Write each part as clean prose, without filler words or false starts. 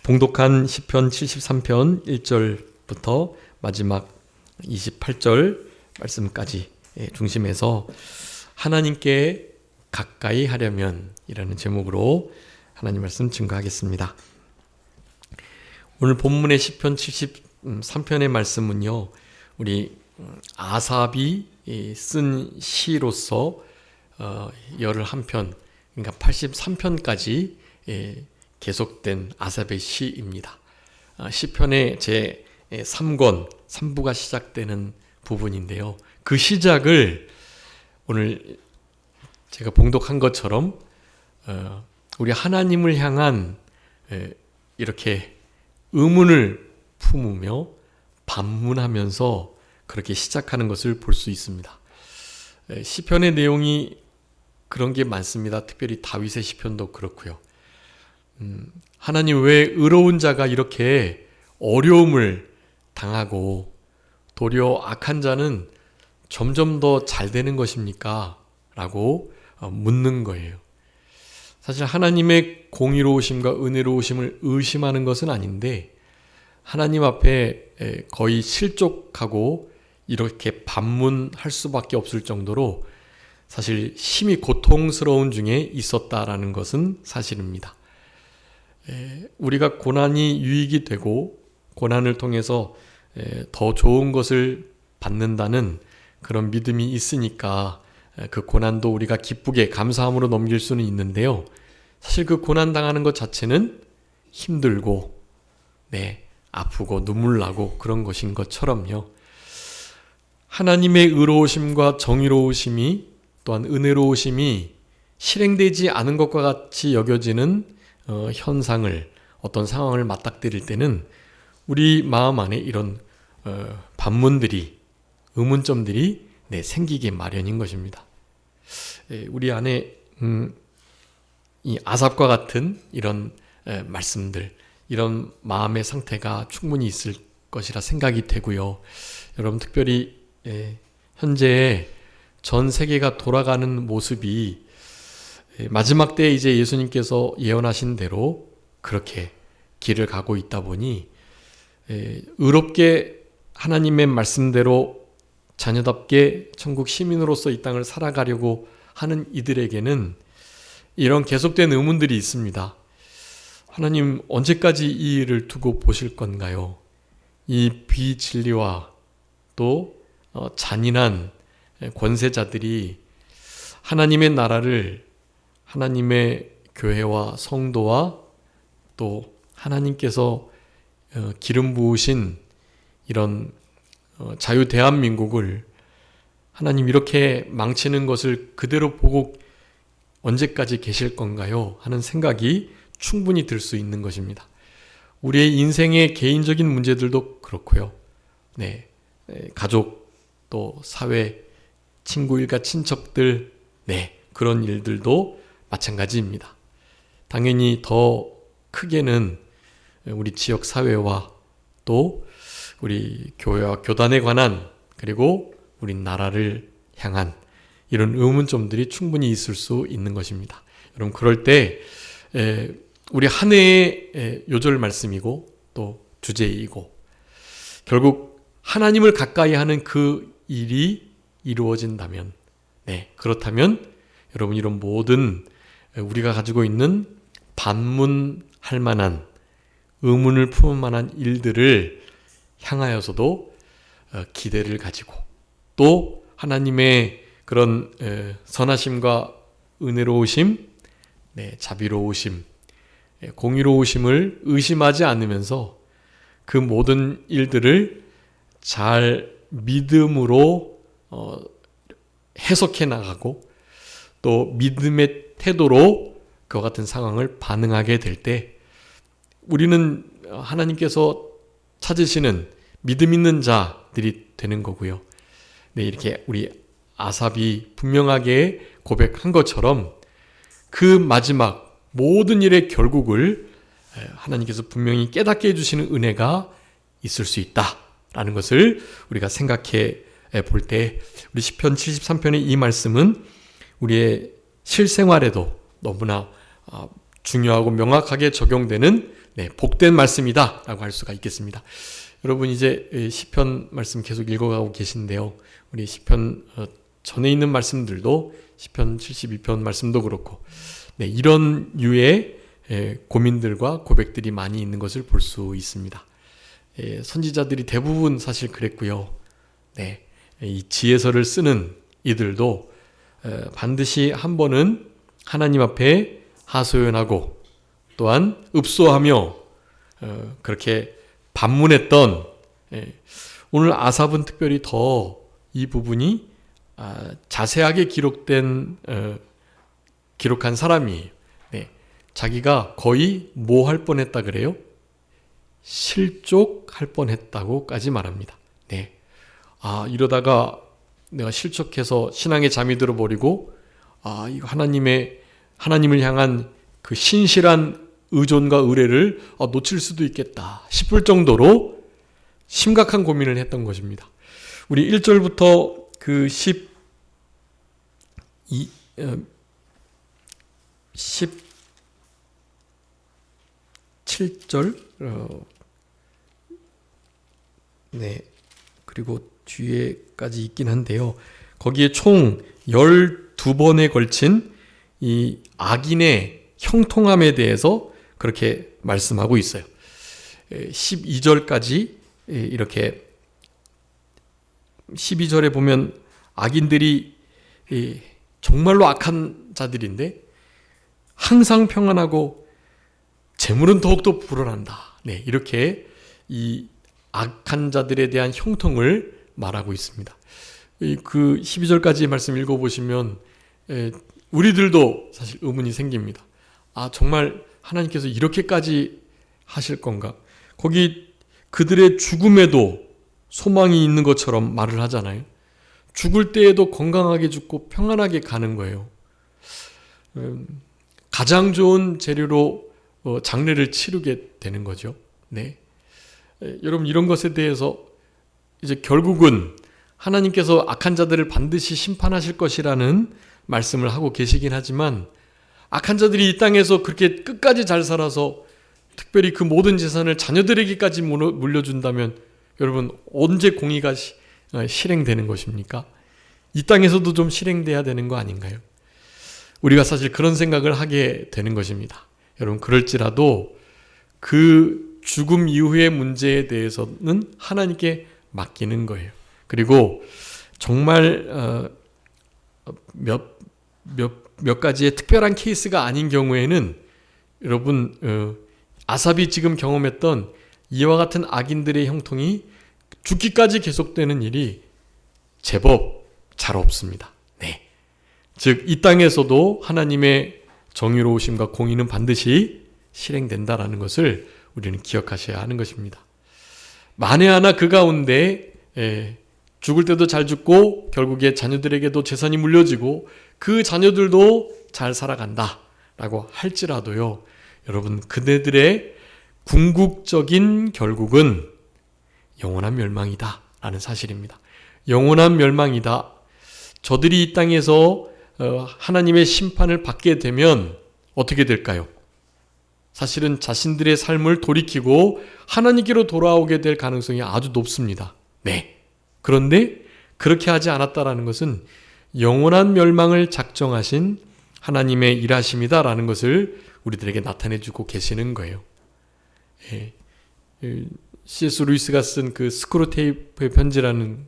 봉독한 시편 73편 1절부터 마지막 28절 말씀까지 중심해서 하나님께 가까이 하려면 이라는 제목으로 하나님 말씀 증거하겠습니다. 오늘 본문의 시편 73편의 말씀은요, 우리 아삽이 쓴 시로서 11편, 그러니까 83편까지 계속된 아삽의 시입니다. 시편의 제 3권, 3부가 시작되는 부분인데요. 그 시작을 오늘 제가 봉독한 것처럼 우리 하나님을 향한 이렇게 의문을 품으며 반문하면서 그렇게 시작하는 것을 볼 수 있습니다. 시편의 내용이 그런 게 많습니다. 특별히 다윗의 시편도 그렇고요. 하나님, 왜 의로운 자가 이렇게 어려움을 당하고 도리어 악한 자는 점점 더 잘 되는 것입니까? 라고 묻는 거예요. 사실 하나님의 공의로우심과 은혜로우심을 의심하는 것은 아닌데, 하나님 앞에 거의 실족하고 이렇게 반문할 수밖에 없을 정도로 사실 심히 고통스러운 중에 있었다라는 것은 사실입니다. 우리가 고난이 유익이 되고 고난을 통해서 더 좋은 것을 받는다는 그런 믿음이 있으니까 그 고난도 우리가 기쁘게 감사함으로 넘길 수는 있는데요. 사실 그 고난 당하는 것 자체는 힘들고 아프고 눈물 나고 그런 것인 것처럼요. 하나님의 의로우심과 정의로우심이 또한 은혜로우심이 실행되지 않은 것과 같이 여겨지는 현상을, 어떤 상황을 맞닥뜨릴 때는 우리 마음 안에 이런 반문들이, 의문점들이 생기게 마련인 것입니다. 우리 안에 이 아삽과 같은 이런 말씀들, 이런 마음의 상태가 충분히 있을 것이라 생각이 되고요. 여러분, 특별히 현재 전 세계가 돌아가는 모습이 마지막 때에 이제 예수님께서 예언하신 대로 그렇게 길을 가고 있다 보니 의롭게 하나님의 말씀대로 자녀답게 천국 시민으로서 이 땅을 살아가려고 하는 이들에게는 이런 계속된 의문들이 있습니다. 하나님, 언제까지 이 일을 두고 보실 건가요? 이 비진리와 또 잔인한 권세자들이 하나님의 나라를, 하나님의 교회와 성도와 또 하나님께서 기름 부으신 이런 자유 대한민국을 하나님 이렇게 망치는 것을 그대로 보고 언제까지 계실 건가요? 하는 생각이 충분히 들 수 있는 것입니다. 우리의 인생의 개인적인 문제들도 그렇고요. 가족, 또 사회, 친구, 일가, 친척들, 그런 일들도 마찬가지입니다. 당연히 더 크게는 우리 지역 사회와 또 우리 교회와 교단에 관한, 그리고 우리 나라를 향한 이런 의문점들이 충분히 있을 수 있는 것입니다. 여러분, 그럴 때 우리 한 해의 요절 말씀이고 또 주제이고, 결국 하나님을 가까이 하는 그 일이 이루어진다면, 그렇다면 여러분, 이런 모든 우리가 가지고 있는 반문할 만한, 의문을 품을 만한 일들을 향하여서도 기대를 가지고, 또 하나님의 그런 선하심과 은혜로우심, 자비로우심, 공의로우심을 의심하지 않으면서 그 모든 일들을 잘 믿음으로 해석해 나가고, 또 믿음의 태도로 그와 같은 상황을 반응하게 될 때 우리는 하나님께서 찾으시는 믿음 있는 자들이 되는 거고요. 이렇게 우리 아삽이 분명하게 고백한 것처럼 그 마지막 모든 일의 결국을 하나님께서 분명히 깨닫게 해주시는 은혜가 있을 수 있다라는 것을 우리가 생각해 볼 때, 우리 시편 73편의 이 말씀은 우리의 실생활에도 너무나 중요하고 명확하게 적용되는 네, 복된 말씀이다라고 할 수가 있겠습니다. 여러분 이제 시편 말씀 계속 읽어가고 계신데요. 우리 시편 전에 있는 말씀들도 시편 72편 말씀도 그렇고 네, 이런 유의 고민들과 고백들이 많이 있는 것을 볼 수 있습니다. 선지자들이 대부분 사실 그랬고요. 네, 이 지혜서를 쓰는 이들도 반드시 한 번은 하나님 앞에 하소연하고 또한 읍소하며 그렇게 반문했던, 오늘 아삽은 특별히 더 이 부분이 자세하게 기록한 사람이에요. 네, 자기가 거의 뭐 할 뻔했다 그래요? 실족할 뻔했다고까지 말합니다. 네, 이러다가 내가 실족해서 신앙에 잠이 들어버리고 이거 하나님을 향한 그 신실한 의존과 의뢰를 놓칠 수도 있겠다 싶을 정도로 심각한 고민을 했던 것입니다. 우리 1절부터 그 17절 네, 그리고 뒤에까지 있긴 한데요. 거기에 총 12번에 걸친 이 악인의 형통함에 대해서 그렇게 말씀하고 있어요. 12절까지 이렇게 12절에 보면 악인들이 정말로 악한 자들인데 항상 평안하고 재물은 더욱더 불어난다. 네, 이렇게 이 악한 자들에 대한 형통을 말하고 있습니다. 그 12절까지 말씀 읽어보시면 우리들도 사실 의문이 생깁니다. 정말 하나님께서 이렇게까지 하실 건가? 거기 그들의 죽음에도 소망이 있는 것처럼 말을 하잖아요. 죽을 때에도 건강하게 죽고 평안하게 가는 거예요. 가장 좋은 재료로 장례를 치르게 되는 거죠. 네, 여러분 이런 것에 대해서 이제 결국은 하나님께서 악한 자들을 반드시 심판하실 것이라는 말씀을 하고 계시긴 하지만 악한 자들이 이 땅에서 그렇게 끝까지 잘 살아서 특별히 그 모든 재산을 자녀들에게까지 물려준다면 여러분 언제 공의가 실행되는 것입니까? 이 땅에서도 좀 실행돼야 되는 거 아닌가요? 우리가 사실 그런 생각을 하게 되는 것입니다. 여러분 그럴지라도 그 죽음 이후의 문제에 대해서는 하나님께 맡기는 거예요. 그리고 정말 몇 가지의 특별한 케이스가 아닌 경우에는 여러분 아삽이 지금 경험했던 이와 같은 악인들의 형통이 죽기까지 계속되는 일이 제법 잘 없습니다. 네, 즉 이 땅에서도 하나님의 정의로우심과 공의는 반드시 실행된다라는 것을 우리는 기억하셔야 하는 것입니다. 만에 하나 그 가운데 죽을 때도 잘 죽고 결국에 자녀들에게도 재산이 물려지고 그 자녀들도 잘 살아간다라고 할지라도요, 여러분 그네들의 궁극적인 결국은 영원한 멸망이다 라는 사실입니다. 영원한 멸망이다. 저들이 이 땅에서 하나님의 심판을 받게 되면 어떻게 될까요? 사실은 자신들의 삶을 돌이키고 하나님께로 돌아오게 될 가능성이 아주 높습니다. 네. 그런데 그렇게 하지 않았다라는 것은 영원한 멸망을 작정하신 하나님의 일하심이다라는 것을 우리들에게 나타내주고 계시는 거예요. C.S. 루이스가 쓴 그 스크루테이프의 편지라는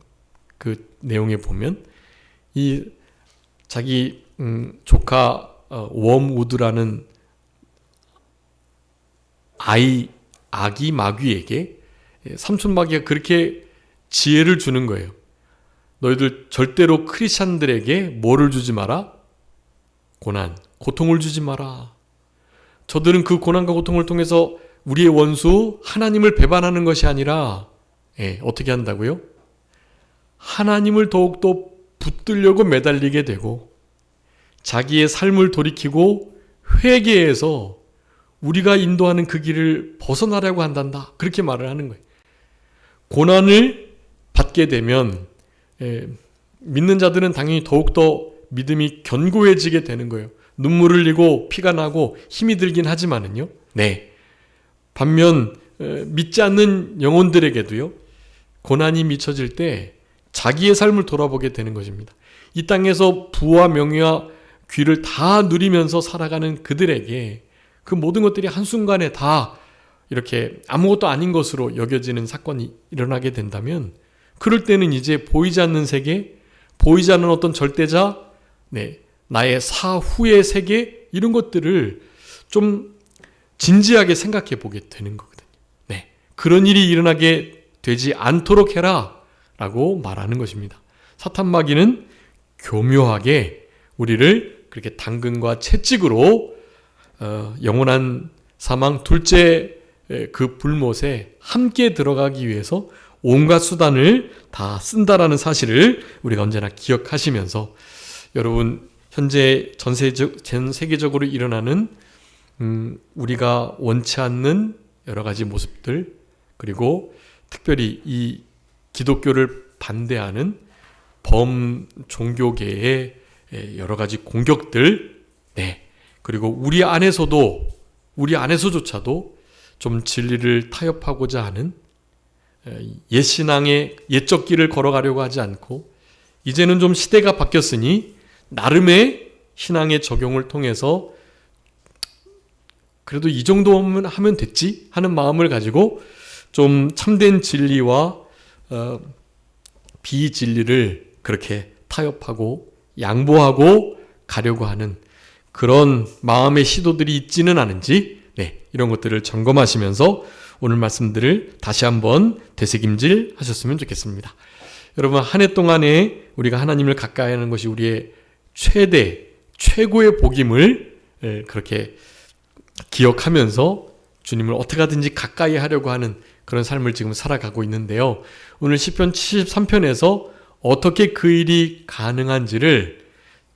그 내용에 보면 이 자기 조카 웜우드라는 아기 마귀에게 삼촌 마귀가 그렇게 지혜를 주는 거예요. 너희들 절대로 크리스찬들에게 뭐를 주지 마라? 고난, 고통을 주지 마라. 저들은 그 고난과 고통을 통해서 우리의 원수 하나님을 배반하는 것이 아니라 어떻게 한다고요? 하나님을 더욱더 붙들려고 매달리게 되고 자기의 삶을 돌이키고 회개해서 우리가 인도하는 그 길을 벗어나려고 한단다. 그렇게 말을 하는 거예요. 고난을 받게 되면 믿는 자들은 당연히 더욱더 믿음이 견고해지게 되는 거예요. 눈물을 흘리고 피가 나고 힘이 들긴 하지만은요. 네, 반면 믿지 않는 영혼들에게도요, 고난이 미쳐질 때 자기의 삶을 돌아보게 되는 것입니다. 이 땅에서 부와 명예와 귀를 다 누리면서 살아가는 그들에게 그 모든 것들이 한순간에 다 이렇게 아무것도 아닌 것으로 여겨지는 사건이 일어나게 된다면, 그럴 때는 이제 보이지 않는 세계, 보이지 않는 어떤 절대자, 나의 사후의 세계, 이런 것들을 좀 진지하게 생각해 보게 되는 거거든요. 그런 일이 일어나게 되지 않도록 해라 라고 말하는 것입니다. 사탄 마귀는 교묘하게 우리를 그렇게 당근과 채찍으로 영원한 사망 둘째 그 불못에 함께 들어가기 위해서 온갖 수단을 다 쓴다라는 사실을 우리가 언제나 기억하시면서, 여러분 현재 전 세계적으로 일어나는 우리가 원치 않는 여러 가지 모습들, 그리고 특별히 이 기독교를 반대하는 범종교계의 여러 가지 공격들, 그리고 우리 안에서조차도 좀 진리를 타협하고자 하는 옛신앙의 옛적 길을 걸어가려고 하지 않고, 이제는 좀 시대가 바뀌었으니 나름의 신앙의 적용을 통해서 그래도 이 정도면 하면 됐지 하는 마음을 가지고 좀 참된 진리와 비진리를 그렇게 타협하고 양보하고 가려고 하는 그런 마음의 시도들이 있지는 않은지, 이런 것들을 점검하시면서 오늘 말씀들을 다시 한번 되새김질 하셨으면 좋겠습니다. 여러분, 한 해 동안에 우리가 하나님을 가까이 하는 것이 우리의 최고의 복임을 그렇게 기억하면서 주님을 어떻게 하든지 가까이 하려고 하는 그런 삶을 지금 살아가고 있는데요. 오늘 시편 73편에서 어떻게 그 일이 가능한지를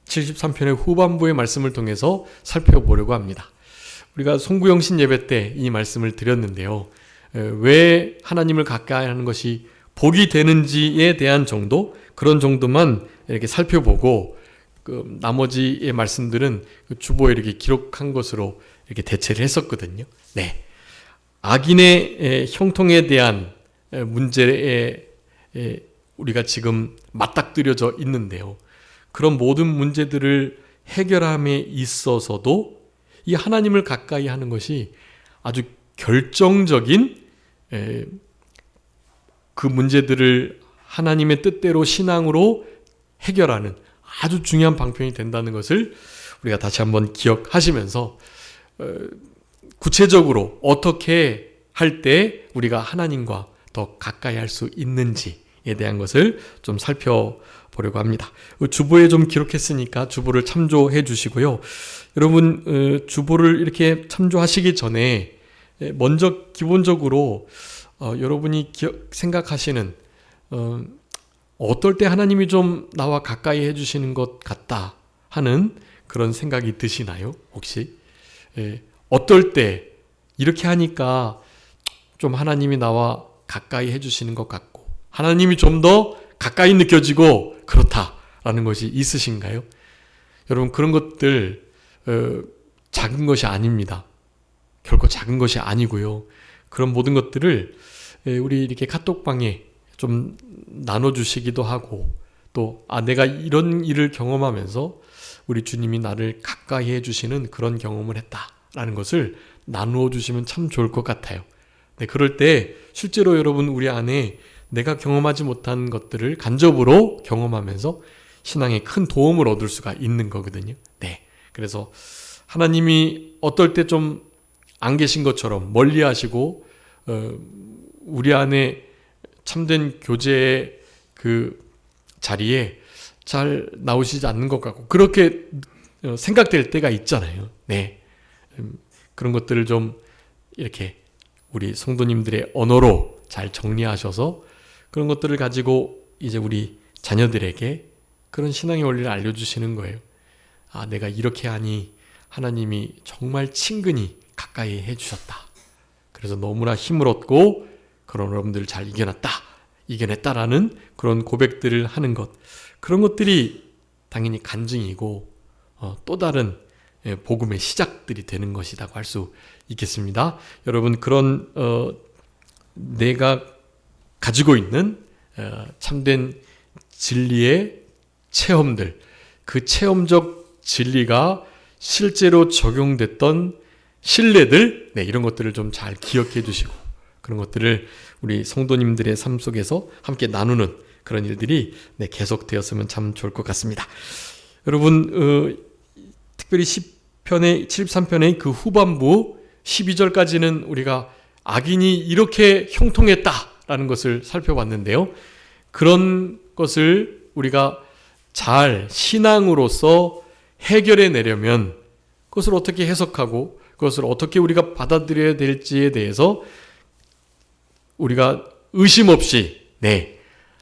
73편의 후반부의 말씀을 통해서 살펴보려고 합니다. 우리가 송구영신 예배 때 이 말씀을 드렸는데요. 왜 하나님을 가까이 하는 것이 복이 되는지에 대한 정도, 그런 정도만 이렇게 살펴보고, 그 나머지의 말씀들은 그 주보에 이렇게 기록한 것으로 이렇게 대체를 했었거든요. 악인의 형통에 대한 문제에 우리가 지금 맞닥뜨려져 있는데요. 그런 모든 문제들을 해결함에 있어서도 이 하나님을 가까이 하는 것이 아주 결정적인 그 문제들을 하나님의 뜻대로 신앙으로 해결하는 아주 중요한 방편이 된다는 것을 우리가 다시 한번 기억하시면서, 구체적으로 어떻게 할 때 우리가 하나님과 더 가까이 할 수 있는지에 대한 것을 좀 살펴보려고 합니다. 주보에 좀 기록했으니까 주보를 참조해 주시고요. 여러분, 주보를 이렇게 참조하시기 전에 먼저 기본적으로 여러분이 생각하시는 어떨 때 하나님이 좀 나와 가까이 해주시는 것 같다 하는 그런 생각이 드시나요? 혹시? 어떨 때 이렇게 하니까 좀 하나님이 나와 가까이 해주시는 것 같고, 하나님이 좀 더 가까이 느껴지고 그렇다라는 것이 있으신가요? 여러분, 그런 것들 작은 것이 아닙니다. 결코 작은 것이 아니고요. 그런 모든 것들을 우리 이렇게 카톡방에 좀 나눠주시기도 하고, 또 내가 이런 일을 경험하면서 우리 주님이 나를 가까이 해주시는 그런 경험을 했다라는 것을 나누어 주시면 참 좋을 것 같아요. 그럴 때 실제로 여러분, 우리 안에 내가 경험하지 못한 것들을 간접으로 경험하면서 신앙에 큰 도움을 얻을 수가 있는 거거든요. 그래서 하나님이 어떨 때 좀 안 계신 것처럼 멀리 하시고, 우리 안에 참된 교제의 그 자리에 잘 나오시지 않는 것 같고, 그렇게 생각될 때가 있잖아요. 그런 것들을 좀 이렇게 우리 성도님들의 언어로 잘 정리하셔서 그런 것들을 가지고 이제 우리 자녀들에게 그런 신앙의 원리를 알려주시는 거예요. 내가 이렇게 하니 하나님이 정말 친근히 가까이 해주셨다. 그래서 너무나 힘을 얻고 그런 어려움들을 잘 이겨냈다라는 그런 고백들을 하는 것, 그런 것들이 당연히 간증이고 또 다른 복음의 시작들이 되는 것이라고 할 수 있겠습니다. 여러분, 그런 내가 가지고 있는 참된 진리의 체험들, 그 체험적 진리가 실제로 적용됐던 신뢰들, 이런 것들을 좀 잘 기억해 두시고, 그런 것들을 우리 성도님들의 삶 속에서 함께 나누는 그런 일들이 계속되었으면 참 좋을 것 같습니다. 여러분, 특별히 10편의 73편의 그 후반부 12절까지는 우리가 악인이 이렇게 형통했다라는 것을 살펴봤는데요. 그런 것을 우리가 잘 신앙으로서 해결해 내려면 그것을 어떻게 해석하고 그것을 어떻게 우리가 받아들여야 될지에 대해서 우리가 의심 없이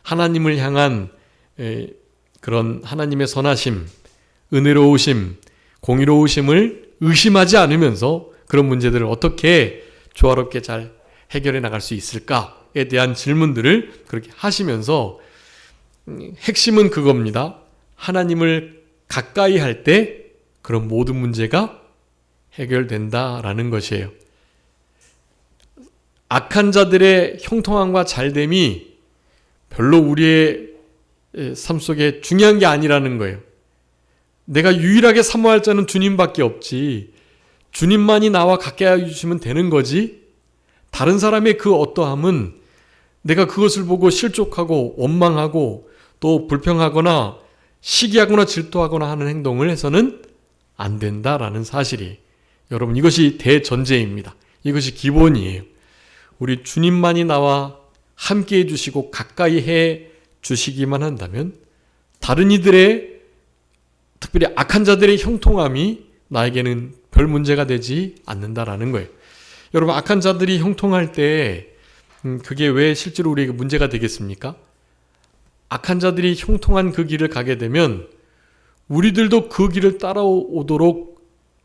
하나님을 향한 그런 하나님의 선하심, 은혜로우심, 공의로우심을 의심하지 않으면서 그런 문제들을 어떻게 조화롭게 잘 해결해 나갈 수 있을까에 대한 질문들을 그렇게 하시면서 핵심은 그겁니다. 하나님을 가까이 할 때 그런 모든 문제가 해결된다라는 것이에요. 악한 자들의 형통함과 잘됨이 별로 우리의 삶 속에 중요한 게 아니라는 거예요. 내가 유일하게 사모할 자는 주님밖에 없지. 주님만이 나와 가까이 해주시면 되는 거지. 다른 사람의 그 어떠함은 내가 그것을 보고 실족하고 원망하고 또 불평하거나 시기하거나 질투하거나 하는 행동을 해서는 안 된다라는 사실이, 여러분, 이것이 대전제입니다. 이것이 기본이에요. 우리 주님만이 나와 함께 해주시고 가까이 해 주시기만 한다면 다른 이들의, 특별히 악한 자들의 형통함이 나에게는 별 문제가 되지 않는다라는 거예요. 여러분, 악한 자들이 형통할 때 그게 왜 실제로 우리에게 문제가 되겠습니까? 악한 자들이 형통한 그 길을 가게 되면 우리들도 그 길을 따라오도록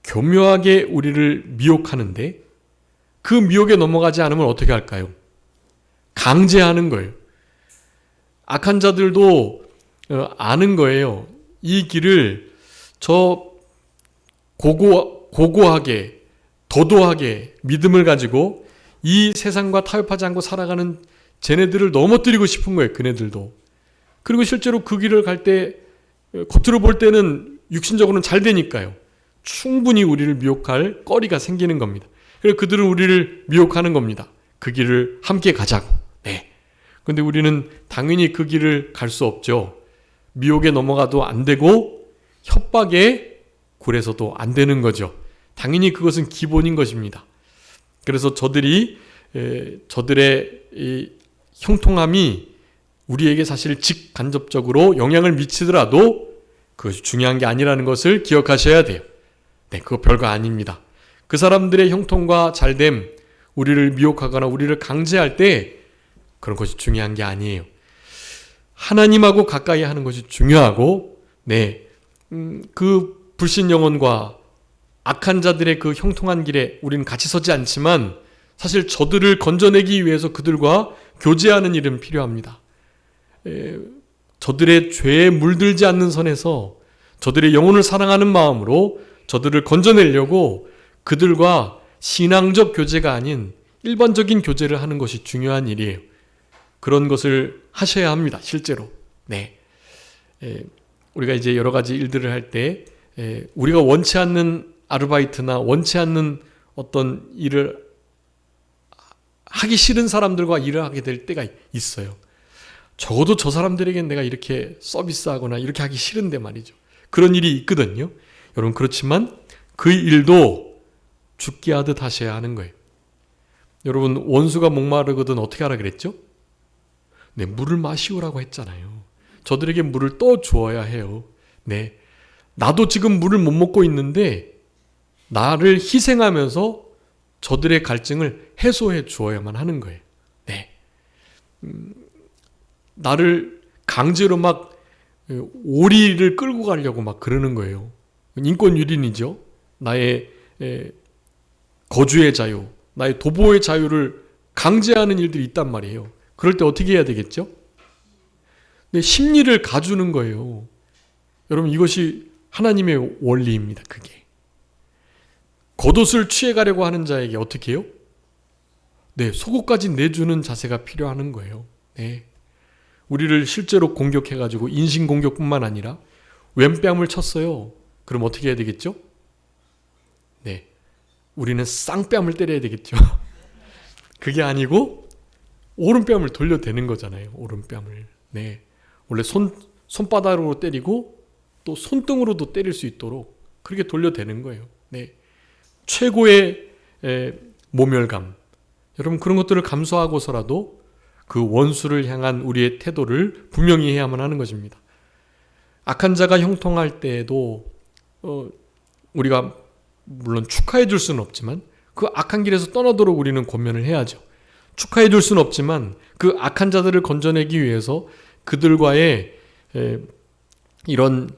교묘하게 우리를 미혹하는데, 그 미혹에 넘어가지 않으면 어떻게 할까요? 강제하는 거예요. 악한 자들도 아는 거예요. 이 길을 저 고고하게 도도하게 믿음을 가지고 이 세상과 타협하지 않고 살아가는 쟤네들을 넘어뜨리고 싶은 거예요. 그네들도. 그리고 실제로 그 길을 갈 때 겉으로 볼 때는 육신적으로는 잘 되니까요. 충분히 우리를 미혹할 거리가 생기는 겁니다. 그래서 그들은 우리를 미혹하는 겁니다. 그 길을 함께 가자고. 그런데 우리는 당연히 그 길을 갈 수 없죠. 미혹에 넘어가도 안 되고 협박에 굴에서도 안 되는 거죠. 당연히 그것은 기본인 것입니다. 그래서 저들의 이 형통함이 우리에게 사실 직간접적으로 영향을 미치더라도 그것이 중요한 게 아니라는 것을 기억하셔야 돼요. 그거 별거 아닙니다. 그 사람들의 형통과 잘됨, 우리를 미혹하거나 우리를 강제할 때 그런 것이 중요한 게 아니에요. 하나님하고 가까이 하는 것이 중요하고, 그 불신 영혼과 악한 자들의 그 형통한 길에 우리는 같이 서지 않지만 사실 저들을 건져내기 위해서 그들과 교제하는 일은 필요합니다. 저들의 죄에 물들지 않는 선에서 저들의 영혼을 사랑하는 마음으로 저들을 건져내려고 그들과 신앙적 교제가 아닌 일반적인 교제를 하는 것이 중요한 일이에요. 그런 것을 하셔야 합니다. 실제로. 우리가 이제 여러 가지 일들을 할 때 우리가 원치 않는 아르바이트나 원치 않는 어떤 일을 하기 싫은 사람들과 일을 하게 될 때가 있어요. 적어도 저 사람들에겐 내가 이렇게 서비스하거나 이렇게 하기 싫은데 말이죠. 그런 일이 있거든요. 여러분, 그렇지만 그 일도 죽게 하듯 하셔야 하는 거예요. 여러분, 원수가 목마르거든 어떻게 하라 그랬죠? 물을 마시오라고 했잖아요. 저들에게 물을 떠 주어야 해요. 나도 지금 물을 못 먹고 있는데 나를 희생하면서 저들의 갈증을 해소해 주어야만 하는 거예요. 나를 강제로 막 오리를 끌고 가려고 막 그러는 거예요. 인권 유린이죠. 나의 거주의 자유, 나의 도보의 자유를 강제하는 일들이 있단 말이에요. 그럴 때 어떻게 해야 되겠죠? 심리를 가주는 거예요. 여러분, 이것이 하나님의 원리입니다. 그게. 겉옷을 취해가려고 하는 자에게 어떻게 해요? 네, 속옷까지 내주는 자세가 필요한 거예요. 네. 우리를 실제로 공격해가지고 인신공격뿐만 아니라 왼뺨을 쳤어요. 그럼 어떻게 해야 되겠죠? 네, 우리는 쌍뺨을 때려야 되겠죠. 그게 아니고 오른뺨을 돌려대는 거잖아요. 오른뺨을. 네, 원래 손바닥으로 때리고 또 손등으로도 때릴 수 있도록 그렇게 돌려대는 거예요. 네, 최고의 모멸감. 여러분, 그런 것들을 감수하고서라도 그 원수를 향한 우리의 태도를 분명히 해야만 하는 것입니다. 악한 자가 형통할 때에도 우리가 물론 축하해 줄 수는 없지만 그 악한 길에서 떠나도록 우리는 권면을 해야죠. 축하해 줄 수는 없지만 그 악한 자들을 건져내기 위해서 그들과의 이런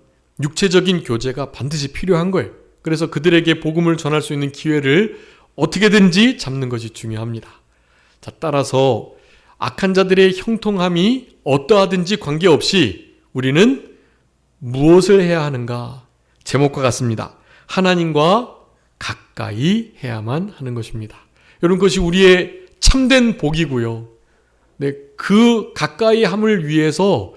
육체적인 교제가 반드시 필요한 거예요. 그래서 그들에게 복음을 전할 수 있는 기회를 어떻게든지 잡는 것이 중요합니다. 자, 따라서 악한 자들의 형통함이 어떠하든지 관계없이 우리는 무엇을 해야 하는가? 제목과 같습니다. 하나님과 가까이 해야만 하는 것입니다. 여러분, 그것이 우리의 참된 복이고요. 네, 그 가까이 함을 위해서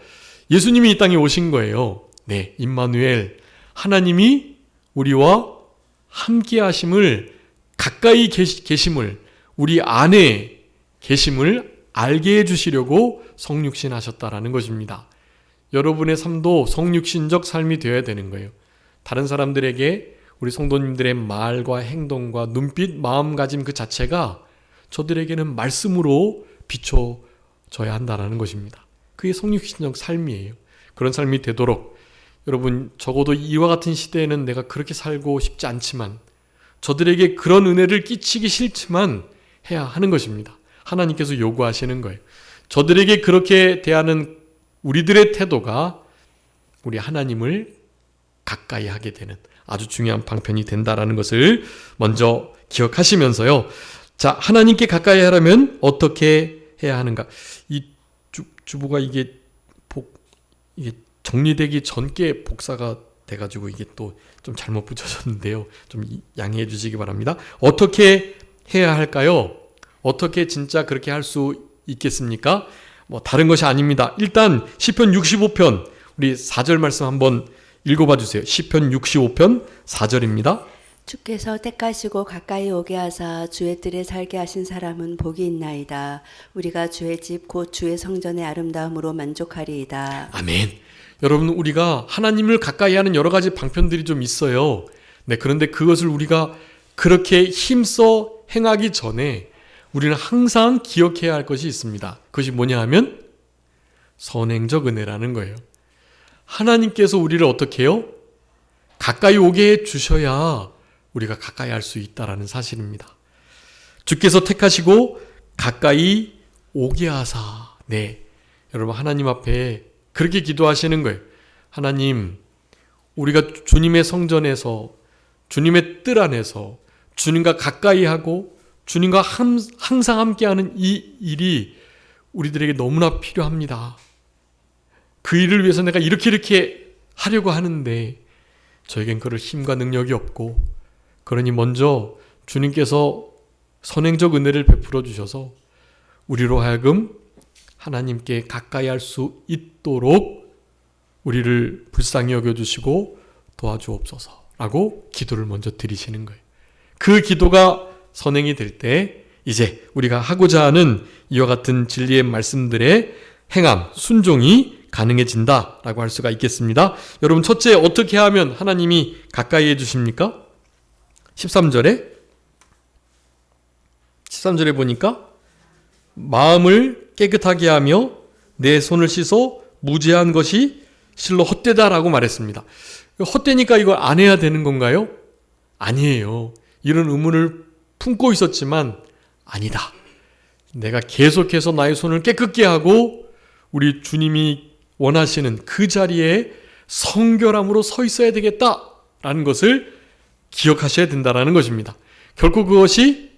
예수님이 이 땅에 오신 거예요. 네, 임마누엘, 하나님이 우리와 함께 하심을, 가까이 계심을, 우리 안에 계심을 알게 해주시려고 성육신 하셨다라는 것입니다. 여러분의 삶도 성육신적 삶이 되어야 되는 거예요. 다른 사람들에게 우리 성도님들의 말과 행동과 눈빛, 마음가짐 그 자체가 저들에게는 말씀으로 비춰져야 한다는 것입니다. 그게 성육신적 삶이에요. 그런 삶이 되도록 여러분, 적어도 이와 같은 시대에는 내가 그렇게 살고 싶지 않지만 저들에게 그런 은혜를 끼치기 싫지만 해야 하는 것입니다. 하나님께서 요구하시는 거예요. 저들에게 그렇게 대하는 우리들의 태도가 우리 하나님을 가까이 하게 되는 아주 중요한 방편이 된다라는 것을 먼저 기억하시면서요. 자, 하나님께 가까이 하려면 어떻게 해야 하는가? 이 주보가 이게 정리되기 전께 복사가 돼가지고 이게 또 좀 잘못 붙여졌는데요. 좀 양해해 주시기 바랍니다. 어떻게 해야 할까요? 어떻게 진짜 그렇게 할 수 있겠습니까? 다른 것이 아닙니다. 일단 시편 65편 우리 4절 말씀 한번 읽어봐 주세요. 시편 65편 4절입니다. 주께서 택하시고 가까이 오게 하사 주의 뜰에 살게 하신 사람은 복이 있나이다. 우리가 주의 집 곧 주의 성전의 아름다움으로 만족하리이다. 아멘. 여러분, 우리가 하나님을 가까이 하는 여러 가지 방편들이 좀 있어요. 네, 그런데 그것을 우리가 그렇게 힘써 행하기 전에 우리는 항상 기억해야 할 것이 있습니다. 그것이 뭐냐 하면 선행적 은혜라는 거예요. 하나님께서 우리를 어떻게 해요? 가까이 오게 해 주셔야 우리가 가까이 할 수 있다라는 사실입니다. 주께서 택하시고 가까이 오게 하사. 네, 여러분, 하나님 앞에 그렇게 기도하시는 거예요. 하나님, 우리가 주님의 성전에서, 주님의 뜰 안에서 주님과 가까이 하고 주님과 항상 함께하는 이 일이 우리들에게 너무나 필요합니다. 그 일을 위해서 내가 이렇게 하려고 하는데 저에겐 그럴 힘과 능력이 없고, 그러니 먼저 주님께서 선행적 은혜를 베풀어 주셔서 우리로 하여금 하나님께 가까이 할 수 있도록 우리를 불쌍히 여겨주시고 도와주옵소서라고 기도를 먼저 드리시는 거예요. 그 기도가 선행이 될 때 이제 우리가 하고자 하는 이와 같은 진리의 말씀들의 행함, 순종이 가능해진다라고 할 수가 있겠습니다. 여러분, 첫째, 어떻게 하면 하나님이 가까이 해주십니까? 13절에 보니까 마음을 깨끗하게 하며 내 손을 씻어 무죄한 것이 실로 헛되다라고 말했습니다. 헛되니까 이걸 안 해야 되는 건가요? 아니에요. 이런 의문을 품고 있었지만 아니다. 내가 계속해서 나의 손을 깨끗게 하고 우리 주님이 원하시는 그 자리에 성결함으로 서 있어야 되겠다라는 것을 기억하셔야 된다라는 것입니다. 결코 그것이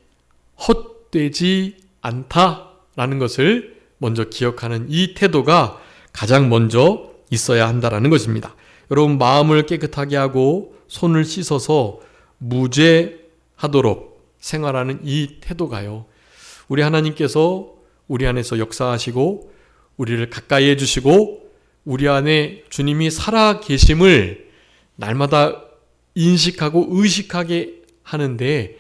헛되지 않다라는 것을 먼저 기억하는 이 태도가 가장 먼저 있어야 한다라는 것입니다. 여러분, 마음을 깨끗하게 하고 손을 씻어서 무죄한 하도록 생활하는 이 태도가요, 우리 하나님께서 우리 안에서 역사하시고 우리를 가까이 해주시고 우리 안에 주님이 살아 계심을 날마다 인식하고 의식하게 하는데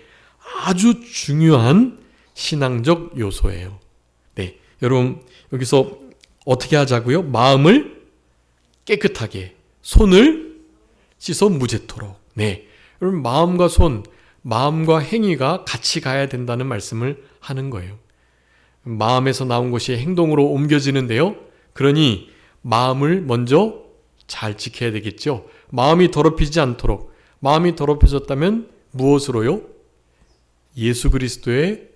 아주 중요한 신앙적 요소예요. 네, 여러분 여기서 어떻게 하자고요? 마음을 깨끗하게, 손을 씻어 무죄토록. 네, 여러분 마음과 손, 마음과 행위가 같이 가야 된다는 말씀을 하는 거예요. 마음에서 나온 것이 행동으로 옮겨지는데요, 그러니 마음을 먼저 잘 지켜야 되겠죠. 마음이 더럽히지 않도록. 마음이 더럽혀졌다면 무엇으로요? 예수 그리스도의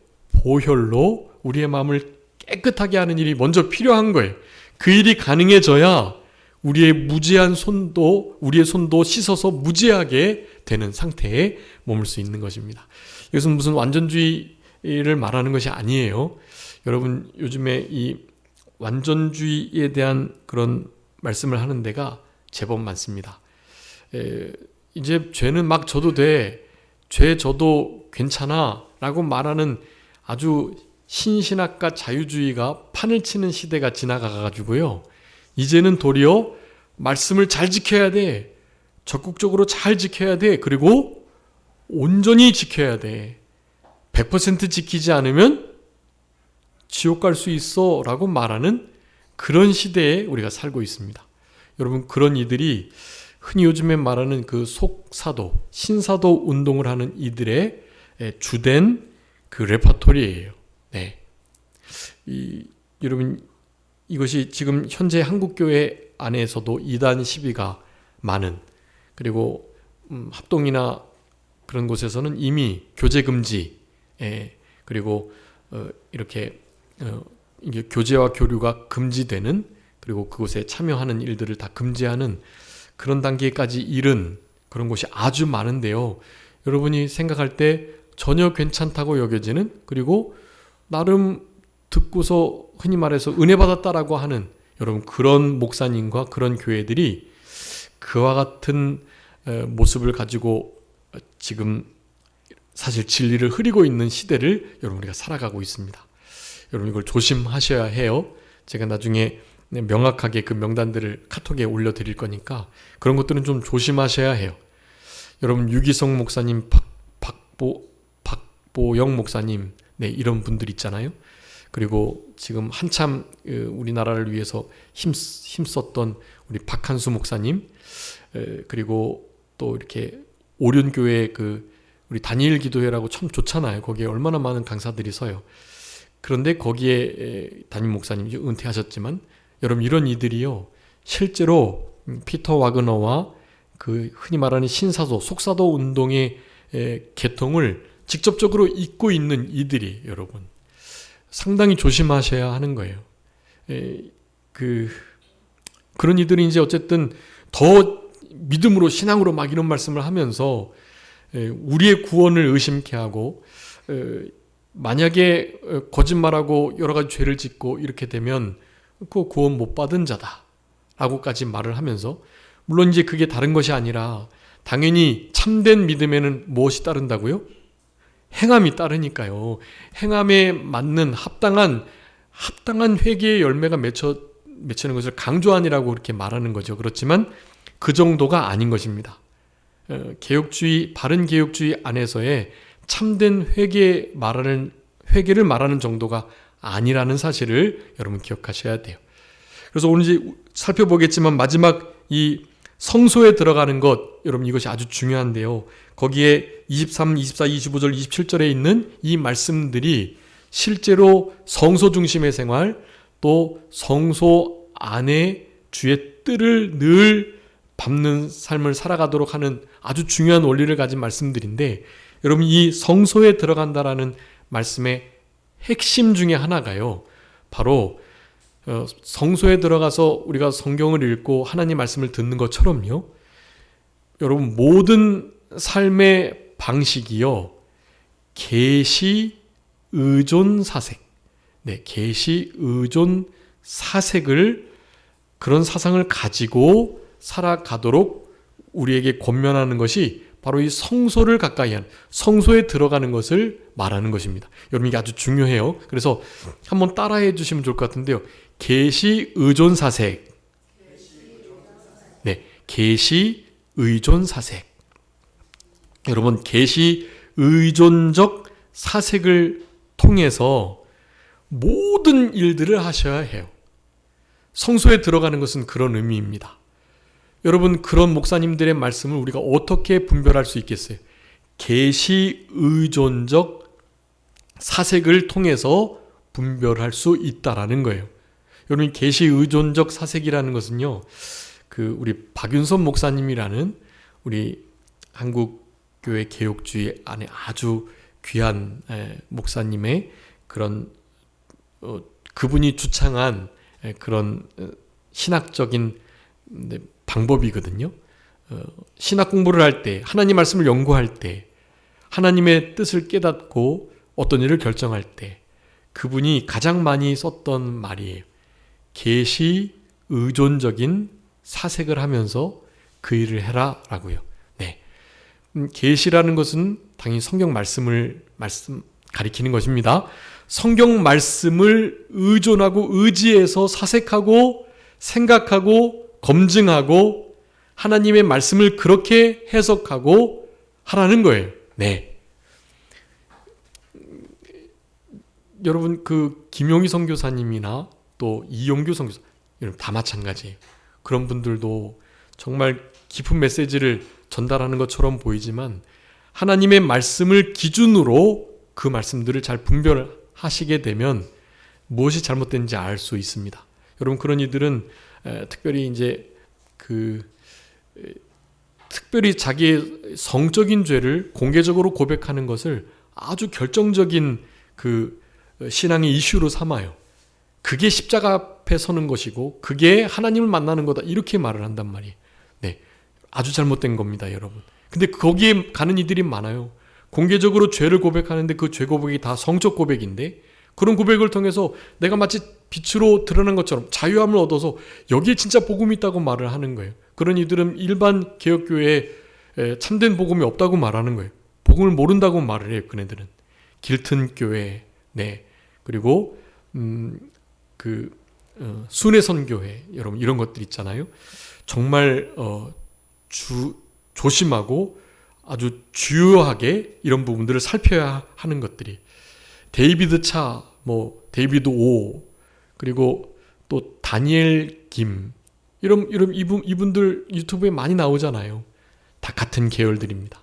보혈로 우리의 마음을 깨끗하게 하는 일이 먼저 필요한 거예요. 그 일이 가능해져야 우리의 손도 씻어서 무죄하게 되는 상태에 머물 수 있는 것입니다. 이것은 무슨 완전주의를 말하는 것이 아니에요. 여러분 요즘에 이 완전주의에 대한 그런 말씀을 하는 데가 제법 많습니다. 이제 죄는 막 져도 돼, 죄 져도 괜찮아 라고 말하는 아주 신신학과 자유주의가 판을 치는 시대가 지나가가지고요, 이제는 도리어 말씀을 잘 지켜야 돼, 적극적으로 잘 지켜야 돼, 그리고 온전히 지켜야 돼, 100% 지키지 않으면 지옥 갈 수 있어 라고 말하는 그런 시대에 우리가 살고 있습니다. 여러분 그런 이들이 흔히 요즘에 말하는 그 속사도, 신사도 운동을 하는 이들의 주된 그 레퍼토리예요. 네. 여러분 이것이 지금 현재 한국교회 안에서도 이단 시비가 많은, 그리고 합동이나 그런 곳에서는 이미 교제 금지, 그리고 이렇게 이게 교제와 교류가 금지되는, 그리고 그곳에 참여하는 일들을 다 금지하는 그런 단계까지 이른 그런 곳이 아주 많은데요, 여러분이 생각할 때 전혀 괜찮다고 여겨지는, 그리고 나름 듣고서 흔히 말해서 은혜 받았다라고 하는 여러분 그런 목사님과 그런 교회들이 그와 같은 모습을 가지고 지금 사실 진리를 흐리고 있는 시대를 여러분 우리가 살아가고 있습니다. 여러분 이걸 조심하셔야 해요. 제가 나중에 명확하게 그 명단들을 카톡에 올려드릴 거니까 그런 것들은 좀 조심하셔야 해요. 여러분 유기성 목사님, 박보영 목사님, 네, 이런 분들 있잖아요. 그리고 지금 한참 우리나라를 위해서 힘썼던 우리 박한수 목사님, 그리고 또 이렇게 오륜교회 그 우리 다니엘 기도회라고 참 좋잖아요. 거기에 얼마나 많은 강사들이 서요. 그런데 거기에 담임 목사님이 은퇴하셨지만 여러분 이런 이들이요, 실제로 피터 와그너와 그 흔히 말하는 신사도, 속사도 운동의 계통을 직접적으로 잇고 있는 이들이 여러분 상당히 조심하셔야 하는 거예요. 그런 이들이 이제 어쨌든 더 믿음으로, 신앙으로 막 이런 말씀을 하면서 우리의 구원을 의심케 하고, 만약에 거짓말하고 여러 가지 죄를 짓고 이렇게 되면 그 구원 못 받은 자다 라고까지 말을 하면서, 물론 이제 그게 다른 것이 아니라 당연히 참된 믿음에는 무엇이 따른다고요? 행함이 따르니까요. 행함에 맞는 합당한 회개의 열매가 맺히는 것을 강조하니라고 그렇게 말하는 거죠. 그렇지만 그 정도가 아닌 것입니다. 개혁주의, 바른 개혁주의 안에서의 참된 회개를 말하는 정도가 아니라는 사실을 여러분 기억하셔야 돼요. 그래서 오늘 이제 살펴보겠지만 마지막 이 성소에 들어가는 것, 여러분 이것이 아주 중요한데요. 거기에 23, 24, 25절, 27절에 있는 이 말씀들이 실제로 성소 중심의 생활, 또 성소 안에 주의 뜰을 늘 밟는 삶을 살아가도록 하는 아주 중요한 원리를 가진 말씀들인데, 여러분 이 성소에 들어간다라는 말씀의 핵심 중에 하나가요, 바로 성소에 들어가서 우리가 성경을 읽고 하나님 말씀을 듣는 것처럼요, 여러분 모든 삶의 방식이요, 계시 의존 사색, 계시 의존 사색을, 그런 사상을 가지고 살아가도록 우리에게 권면하는 것이 바로 이 성소를 가까이 하는, 성소에 들어가는 것을 말하는 것입니다. 여러분 이게 아주 중요해요. 그래서 한번 따라해 주시면 좋을 것 같은데요. 계시 의존 사색. 네, 계시 의존 사색. 여러분 계시 의존적 사색을 통해서 모든 일들을 하셔야 해요. 성소에 들어가는 것은 그런 의미입니다. 여러분 그런 목사님들의 말씀을 우리가 어떻게 분별할 수 있겠어요? 계시 의존적 사색을 통해서 분별할 수 있다라는 거예요. 여러분 계시 의존적 사색이라는 것은요, 우리 박윤선 목사님이라는 우리 한국 교회 개혁주의 안에 아주 귀한 목사님의 그런 그분이 주창한 그런 신학적인 방법이거든요. 신학 공부를 할 때, 하나님 말씀을 연구할 때, 하나님의 뜻을 깨닫고 어떤 일을 결정할 때 그분이 가장 많이 썼던 말이에요. 계시 의존적인 사색을 하면서 그 일을 해라 라고요. 네. 계시라는 것은 당연히 성경 말씀을 가리키는 것입니다. 성경 말씀을 의존하고 의지해서 사색하고 생각하고 검증하고 하나님의 말씀을 그렇게 해석하고 하라는 거예요. 네. 여러분 김용희 선교사님이나 또 이용규 선교사 여러분 다 마찬가지예요. 그런 분들도 정말 깊은 메시지를 전달하는 것처럼 보이지만 하나님의 말씀을 기준으로 그 말씀들을 잘 분별하시게 되면 무엇이 잘못된지 알 수 있습니다. 여러분 그런 이들은 특별히 이제 특별히 자기의 성적인 죄를 공개적으로 고백하는 것을 아주 결정적인 신앙의 이슈로 삼아요. 그게 십자가 앞에 서는 것이고 그게 하나님을 만나는 거다 이렇게 말을 한단 말이에요. 네, 아주 잘못된 겁니다, 여러분. 근데 거기에 가는 이들이 많아요. 공개적으로 죄를 고백하는데 그 죄 고백이 다 성적 고백인데 그런 고백을 통해서 내가 마치 빛으로 드러난 것처럼 자유함을 얻어서 여기에 진짜 복음이 있다고 말을 하는 거예요. 그런 이들은 일반 개혁교회에 참된 복음이 없다고 말하는 거예요. 복음을 모른다고 말을 해요. 그네들은 길튼 교회, 네, 그리고 순회선교회, 여러분 이런 것들 있잖아요. 정말 조심하고 아주 주요하게 이런 부분들을 살펴야 하는 것들이 데이비드 차, 데이비드 오, 그리고 또 다니엘 김 이런 이분들 유튜브에 많이 나오잖아요. 다 같은 계열들입니다.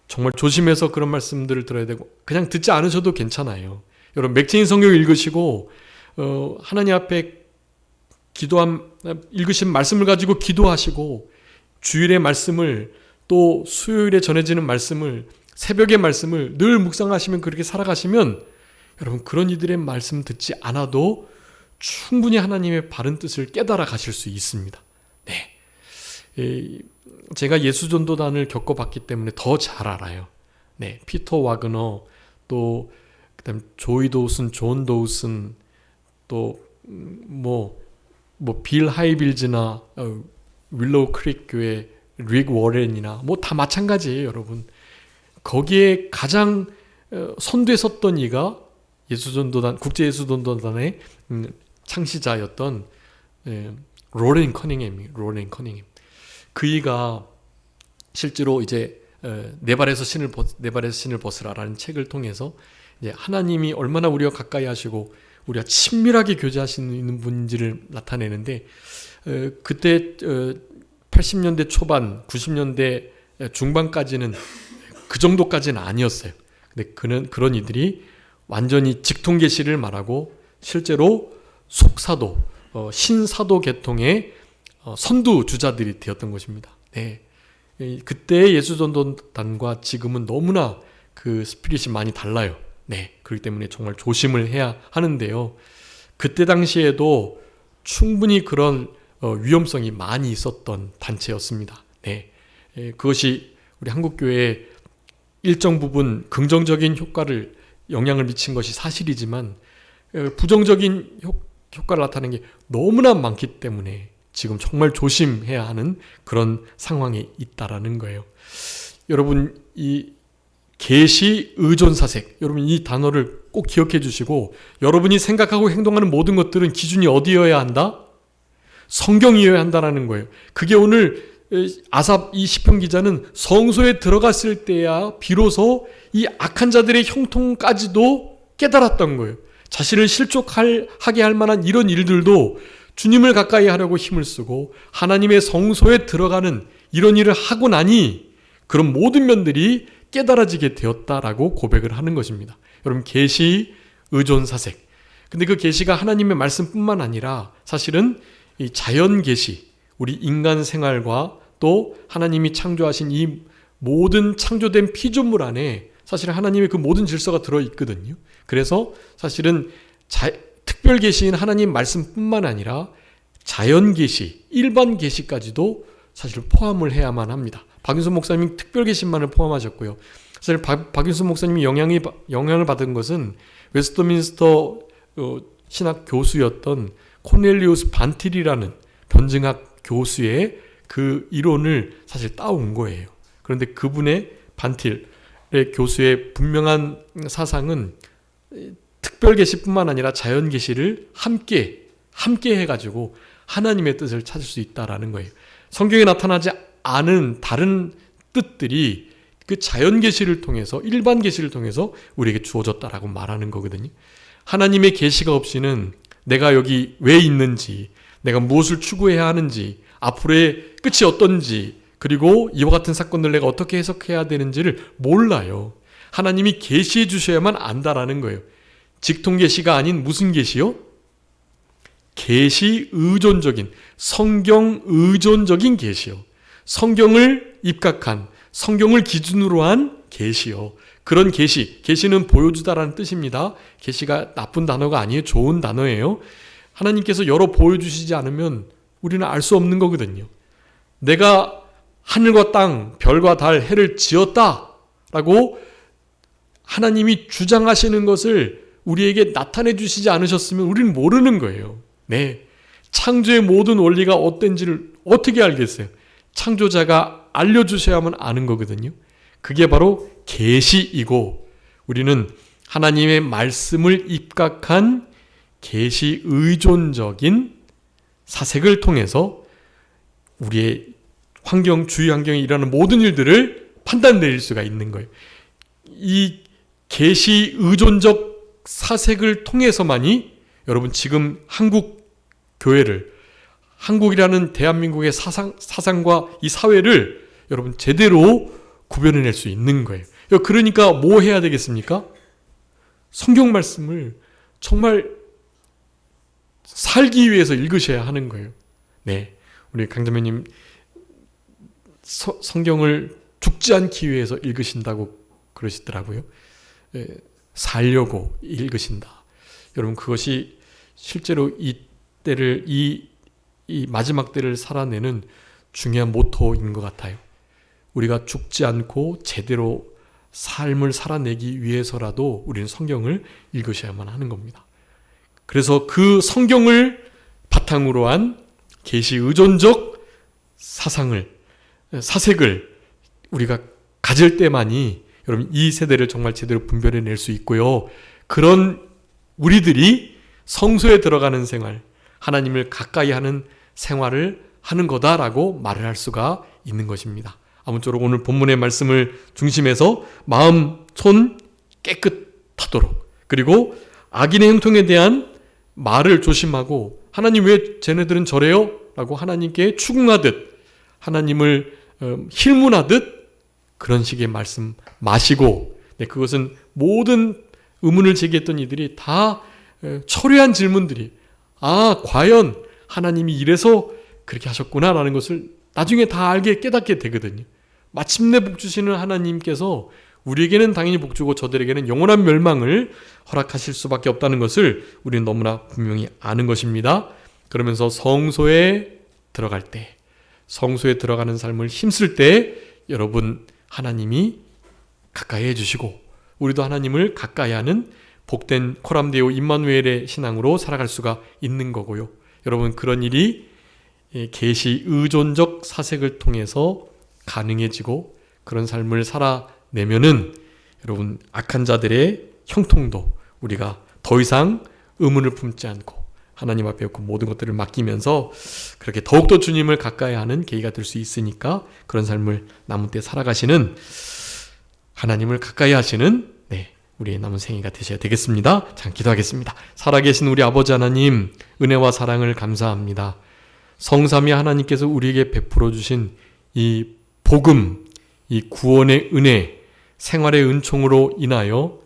정말 조심해서 그런 말씀들을 들어야 되고 그냥 듣지 않으셔도 괜찮아요. 여러분 맥체인 성경 읽으시고 하나님 앞에 읽으신 말씀을 가지고 기도하시고 주일의 말씀을 또 수요일에 전해지는 말씀을 새벽의 말씀을 늘 묵상하시면 그렇게 살아가시면 여러분 그런 이들의 말씀 듣지 않아도 충분히 하나님의 바른 뜻을 깨달아 가실 수 있습니다. 네, 제가 예수전도단을 겪어봤기 때문에 더 잘 알아요. 네, 피터 와그너 또 그다음 조이 도우슨, 존 도우슨 또 빌 하이빌즈나 윌로우 크릭 교회 릭 워렌이나 다 마찬가지예요, 여러분. 거기에 가장 선두에 섰던 이가 예수전도단, 국제예수전도단의 창시자였던 로렌 커닝햄. 그이가 실제로 이제 내 발에서 신을 벗으라라는 책을 통해서 이제 하나님이 얼마나 우리와 가까이 하시고 우리가 친밀하게 교제하시는 분인지를 나타내는데 그때 80년대 초반, 90년대 중반까지는 그 정도까지는 아니었어요. 근데 그런 이들이 완전히 직통계시를 말하고 실제로 속사도, 신사도 계통의 선두 주자들이 되었던 것입니다. 네. 그때 예수전도단과 지금은 너무나 그 스피릿이 많이 달라요. 네. 그렇기 때문에 정말 조심을 해야 하는데요. 그때 당시에도 충분히 그런 위험성이 많이 있었던 단체였습니다. 네. 그것이 우리 한국교회에 일정 부분 긍정적인 영향을 미친 것이 사실이지만 부정적인 효과를 나타내는 게 너무나 많기 때문에 지금 정말 조심해야 하는 그런 상황에 있다라는 거예요. 여러분, 이 계시 의존사색, 여러분 이 단어를 꼭 기억해 주시고, 여러분이 생각하고 행동하는 모든 것들은 기준이 어디여야 한다? 성경이어야 한다라는 거예요. 그게 오늘 아삽 이 시편 기자는 성소에 들어갔을 때야 비로소 이 악한 자들의 형통까지도 깨달았던 거예요. 자신을 실족하게 할 만한 이런 일들도 주님을 가까이 하려고 힘을 쓰고 하나님의 성소에 들어가는 이런 일을 하고 나니 그런 모든 면들이 깨달아지게 되었다라고 고백을 하는 것입니다. 여러분, 계시 의존사색. 근데 그 계시가 하나님의 말씀뿐만 아니라 사실은 이 자연 계시, 우리 인간 생활과 또 하나님이 창조하신 이 모든 창조된 피조물 안에 사실은 하나님의 그 모든 질서가 들어있거든요. 그래서 사실은 특별 계시인 하나님 말씀뿐만 아니라 자연 계시, 일반 계시까지도 사실 포함을 해야만 합니다. 박윤선 목사님이 특별 계시만을 포함하셨고요. 사실 박윤선 목사님이 영향을 받은 것은 웨스트민스터 신학 교수였던 코넬리우스 반틸이라는 변증학 교수의 그 이론을 사실 따온 거예요. 그런데 그분의 반틸의 교수의 분명한 사상은 특별 계시뿐만 아니라 자연 계시를 함께 해가지고 하나님의 뜻을 찾을 수 있다라는 거예요. 성경에 나타나지 않은 다른 뜻들이 그 자연 계시를 통해서, 일반 계시를 통해서 우리에게 주어졌다라고 말하는 거거든요. 하나님의 계시가 없이는 내가 여기 왜 있는지, 내가 무엇을 추구해야 하는지, 앞으로의 끝이 어떤지, 그리고 이와 같은 사건들 내가 어떻게 해석해야 되는지를 몰라요. 하나님이 계시해 주셔야만 안다라는 거예요. 직통 계시가 아닌 무슨 계시요? 계시 의존적인, 성경 의존적인 계시요. 성경을 입각한, 성경을 기준으로 한 계시요. 그런 계시는 보여주다라는 뜻입니다. 계시가 나쁜 단어가 아니에요. 좋은 단어예요. 하나님께서 열어 보여주시지 않으면 우리는 알 수 없는 거거든요. 내가 하늘과 땅, 별과 달, 해를 지었다라고 하나님이 주장하시는 것을 우리에게 나타내 주시지 않으셨으면 우리는 모르는 거예요. 네, 창조의 모든 원리가 어떤지를 어떻게 알겠어요? 창조자가 알려주셔야만 아는 거거든요. 그게 바로 계시이고, 우리는 하나님의 말씀을 입각한 계시 의존적인 사색을 통해서 우리의 주위 환경에 일어나는 모든 일들을 판단 내릴 수가 있는 거예요. 이 계시 의존적 사색을 통해서만이 여러분 지금 한국 교회를, 한국이라는 대한민국의 사상과 이 사회를 여러분 제대로 구별해낼 수 있는 거예요. 그러니까 뭐 해야 되겠습니까? 성경 말씀을 정말 살기 위해서 읽으셔야 하는 거예요. 네, 우리 강자매님 성경을 죽지 않기 위해서 읽으신다고 그러시더라고요. 네, 살려고 읽으신다. 여러분, 그것이 실제로 이 때를, 이 마지막 때를 살아내는 중요한 모토인 것 같아요. 우리가 죽지 않고 제대로 삶을 살아내기 위해서라도 우리는 성경을 읽으셔야만 하는 겁니다. 그래서 그 성경을 바탕으로 한 계시 의존적 사색을 우리가 가질 때만이 여러분 이 세대를 정말 제대로 분별해낼 수 있고요. 그런 우리들이 성소에 들어가는 생활, 하나님을 가까이 하는 생활을 하는 거다라고 말을 할 수가 있는 것입니다. 아무쪼록 오늘 본문의 말씀을 중심해서 마음, 손 깨끗하도록, 그리고 악인의 형통에 대한 말을 조심하고, 하나님 왜 쟤네들은 저래요? 라고 하나님께 추궁하듯, 하나님을 힐문하듯 그런 식의 말씀 마시고, 네, 그것은 모든 의문을 제기했던 이들이 다 철회한 질문들이, 과연 하나님이 이래서 그렇게 하셨구나라는 것을 나중에 다 깨닫게 되거든요. 마침내 복주시는 하나님께서 우리에게는 당연히 복주고 저들에게는 영원한 멸망을 허락하실 수밖에 없다는 것을 우리는 너무나 분명히 아는 것입니다. 그러면서 성소에 들어갈 때, 성소에 들어가는 삶을 힘쓸 때 여러분 하나님이 가까이 해주시고, 우리도 하나님을 가까이 하는 복된 코람데오 임마누엘의 신앙으로 살아갈 수가 있는 거고요. 여러분, 그런 일이 계시 의존적 사색을 통해서 가능해지고 그런 삶을 살아내면은 여러분 악한 자들의 형통도 우리가 더 이상 의문을 품지 않고 하나님 앞에 그 모든 것들을 맡기면서 그렇게 더욱더 주님을 가까이 하는 계기가 될 수 있으니까 그런 삶을 남은 때 살아가시는 하나님을 가까이 하시는 우리의 남은 생애가 되셔야 되겠습니다. 자, 기도하겠습니다. 살아계신 우리 아버지 하나님, 은혜와 사랑을 감사합니다. 성삼위 하나님께서 우리에게 베풀어 주신 이 복음, 이 구원의 은혜, 생활의 은총으로 인하여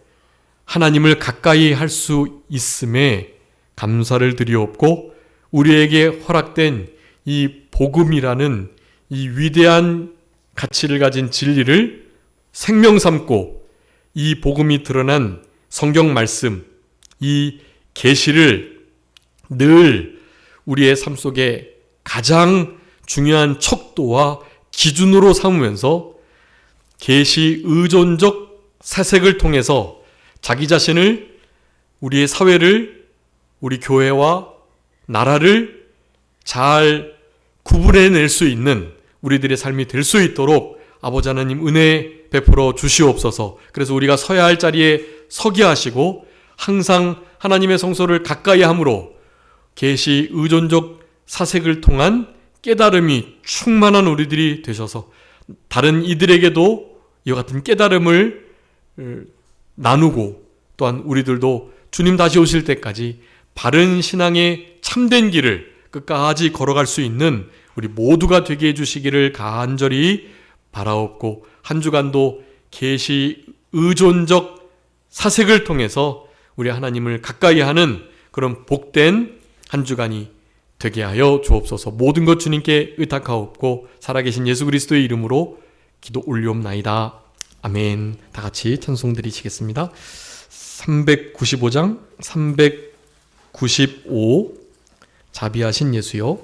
하나님을 가까이 할 수 있음에 감사를 드리옵고 우리에게 허락된 이 복음이라는 이 위대한 가치를 가진 진리를 생명 삼고 이 복음이 드러난 성경 말씀, 이 계시를 늘 우리의 삶 속에 가장 중요한 척도와 기준으로 삼으면서 계시 의존적 사색을 통해서 자기 자신을, 우리의 사회를, 우리 교회와 나라를 잘 구분해낼 수 있는 우리들의 삶이 될 수 있도록 아버지 하나님 은혜 베풀어 주시옵소서. 그래서 우리가 서야 할 자리에 서게 하시고 항상 하나님의 성소를 가까이 함으로 계시 의존적 사색을 통한 깨달음이 충만한 우리들이 되셔서 다른 이들에게도 이와 같은 깨달음을 나누고 또한 우리들도 주님 다시 오실 때까지 바른 신앙의 참된 길을 끝까지 걸어갈 수 있는 우리 모두가 되게 해주시기를 간절히 바라옵고 한 주간도 계시 의존적 사색을 통해서 우리 하나님을 가까이 하는 그런 복된 한 주간이 되게 하여 주옵소서. 모든 것 주님께 의탁하옵고 살아계신 예수 그리스도의 이름으로 기도 올리옵나이다. 아멘. 다 같이 찬송 드리시겠습니다. 395장 395 자비하신 예수여.